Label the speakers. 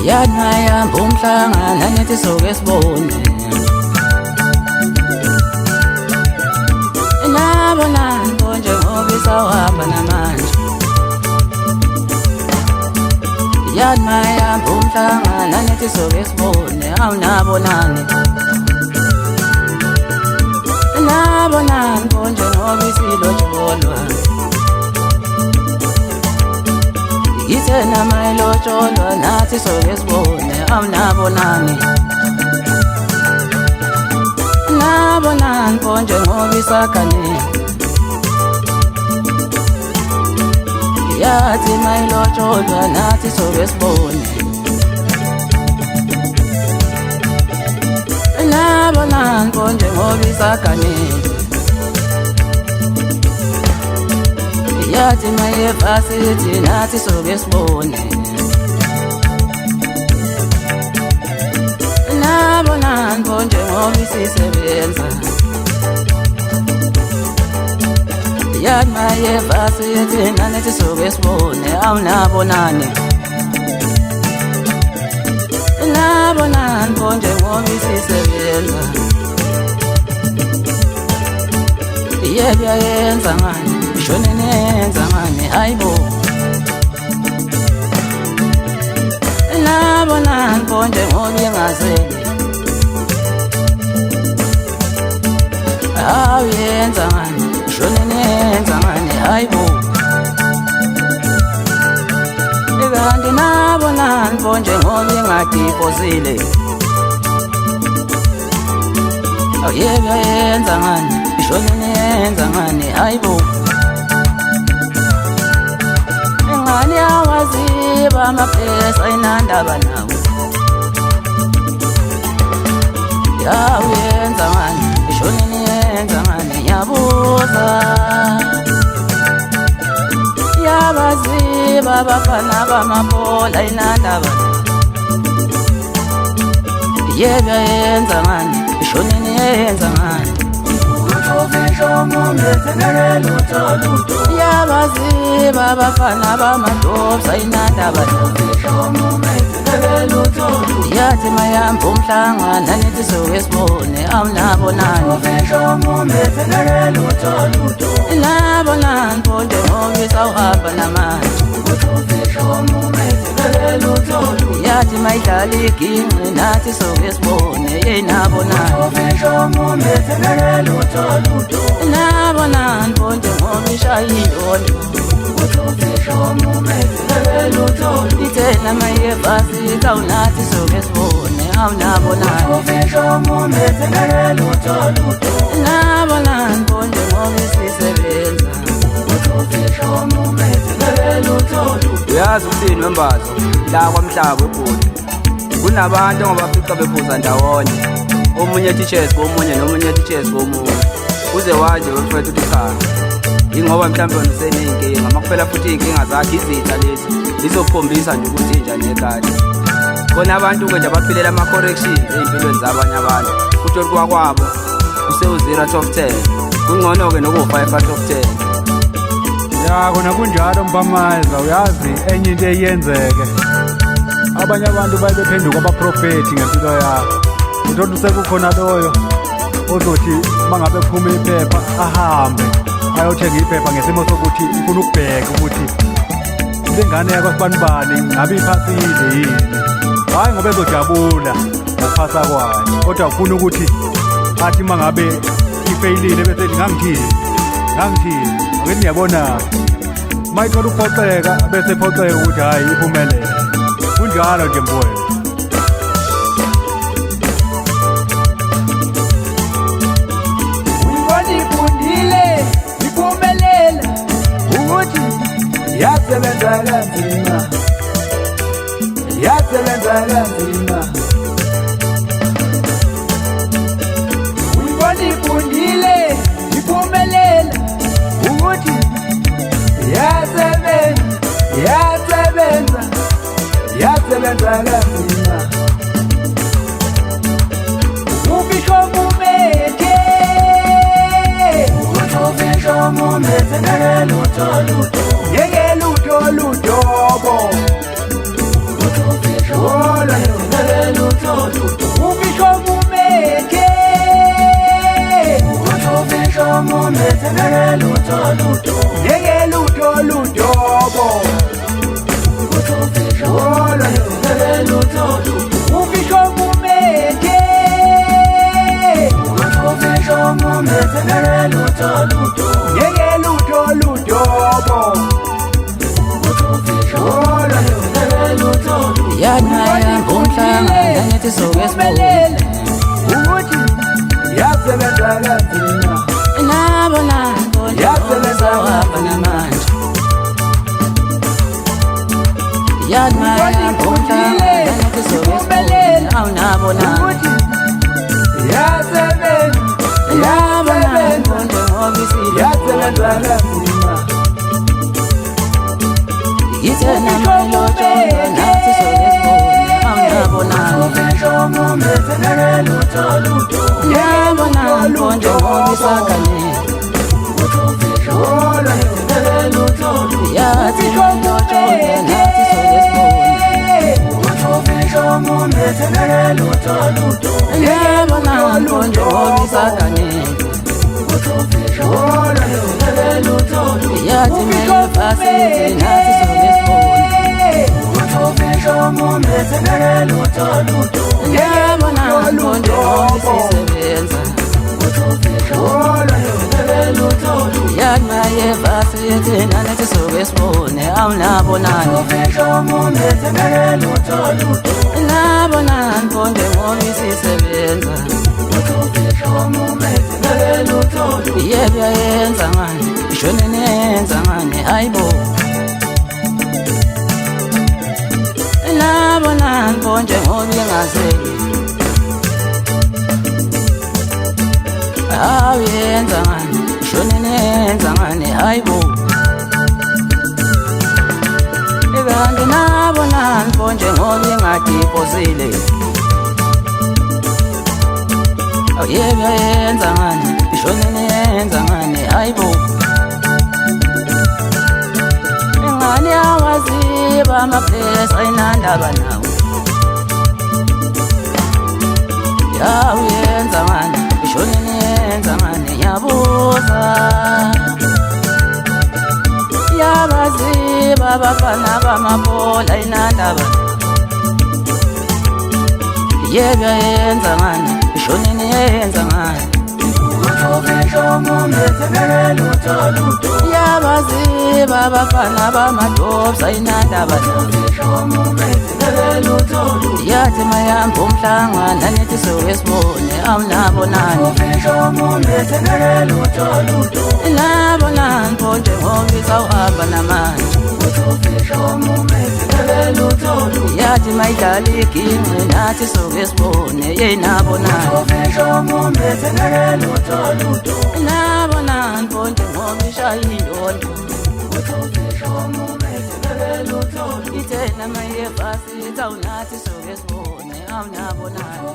Speaker 1: Yanayamba umhlangana nethi soke sibone nabona konje ngoba isawahamba namanje Yanayamba umhlangana nethi soke sibone awunabonani Nabonani konje ngoba isilotsholwa Ithena mayilotsholwa nathi soke sibone awunabonani Nabonani konje ngoba isakhane Yathi mayilotsholwa nathi soke sibone Nabonani konje ngoba isakhane Yathi mayevasithi nathi soke sibone Nabonani konje ngoba isisebenza Yathi mayevasithi nathi soke sibone awunabonani Nabonani konje ngoba isisebenza Yebuyayenza ngani Shone nenza ngani ayibo Nabonani konje ngoba ingazeli Awuyenza ngani Shone nenza ngani ayibo Kanti nabonani konje ngoba ingadipozile Awuyenza ngani Shone nenza ngani ayibo Ngani awaziba amapesa inandaba nawo Yawuyenza ngani Ishone niyenza ngani yabuza Yabaziba abafana bamabhola inandaba Yebuyayenza ngani Ishone niyenza ngani Yabaziba abafana bamadobza inandaba Yathi mayamba umhlangana nethi soke sibone awunabonani Nabonani konje ngoba isawahamba namanje Yathi mayidlala iginqi nathi soke sibone nabonani Nabonani konje ngoba ishaya indondo Ithena mayevasithi awunathi soke sibone awunabonani Nabonani konje ngoba isisebenza
Speaker 2: Uyazi ukuthini wembazo la kwamhlaba eBhodi kunabantu ongabafica bephuza ndawonye omunye ethi chess komunye nomunye ethi chess komunye uze waje wemfethu uthi cha ingoba mhlawumbe wena usenenkinga makuphela futhi inkinga zakhe izitha lezi lizokukhombisa nje ukuthi injani ekade khona abantu ke nje abaphilela ama corrections empilweni zabanye abantu futhi kwabo usewu 0 out of 10 kungcono ke noku 5 out of 10
Speaker 3: Ya kona kunjalo mbamaza uyazi enye into eyenzeke abanye abantu bayebephenduka abaprofeti ngempilo yakho uthola usekukhona loyo ozothi mangabe kuphuma iphepha ahambe ayothenga iphepha ngesimo sokuthi ufuna ukubheka ukuthi lengane yakho sibanibani ngabe iphasile yini hayi ngoba ezojabula ngokuphasa kwayo kodwa ufuna ukuthi athi mangabe ifeyilile bese ngangithini ngithi ngiyabona mayithola uphoxeka bese ephoxeka ukuthi hayi iphumelele kunjalo nje mfowethu
Speaker 4: Uyibonile iphumelela ukuthi yasebenza kanzima Uyibonile iphumelela ukuthi yasebenza kanzima Ubishopu meke Ubishopu meke ngeke lutho ludobo ufisho mumete ngeke lutho ludobo
Speaker 1: Yadmaya ngomhlanga ngithi sokwesibone
Speaker 4: ukuthi yasebenza kanzima
Speaker 1: nabona yasebenza wapha namanje Yadmaya ngomhlanga ngithi sokwesibone awunabona
Speaker 4: ukuthi yasebenza yasebenza kanzima
Speaker 1: Yithena malojo nathi sokwesibone awunabona Yabona mponje ngobisakane Yathi malojo nathi sokwesibone Yabona mponje ngobisakane Yathi melefasithi nathi sokwesibone Yabona mponje ngobisisebenza Yadmaye fasithi nathi sokwesibone awunabonani Nabonani mponje ngobisisebenza Yebo yayenza ngani ishone nenza ngani ayibo Nabonani mponje ngobingazeli Ayenza ngani ishone nenza ngani ayibo Kanti nabonani mponje ngobingadiphosile Yebo yayenza ngani ishone nenza ngani ayibo Ngani yawaziba amaphesa ayinandaba nawo Yawenza ngani ishone nenza ngani yabuza Yabaziba abafana bamabhola ayinandaba Yebo yayenza ngani ishone nenza ngani Yabaziba abafana bamadobs ayinandaba Yathi mayamba umhlanga nithi sokwesibone awunabonani Nabonani mponje ngobisa uhamba namanje Yathi mayidlala igingqi nathi sokwesibone yeyinabonani Nabonani mponje ngobishaya indondo Ithena mayefasithi awunathi sokwesibone awunabonani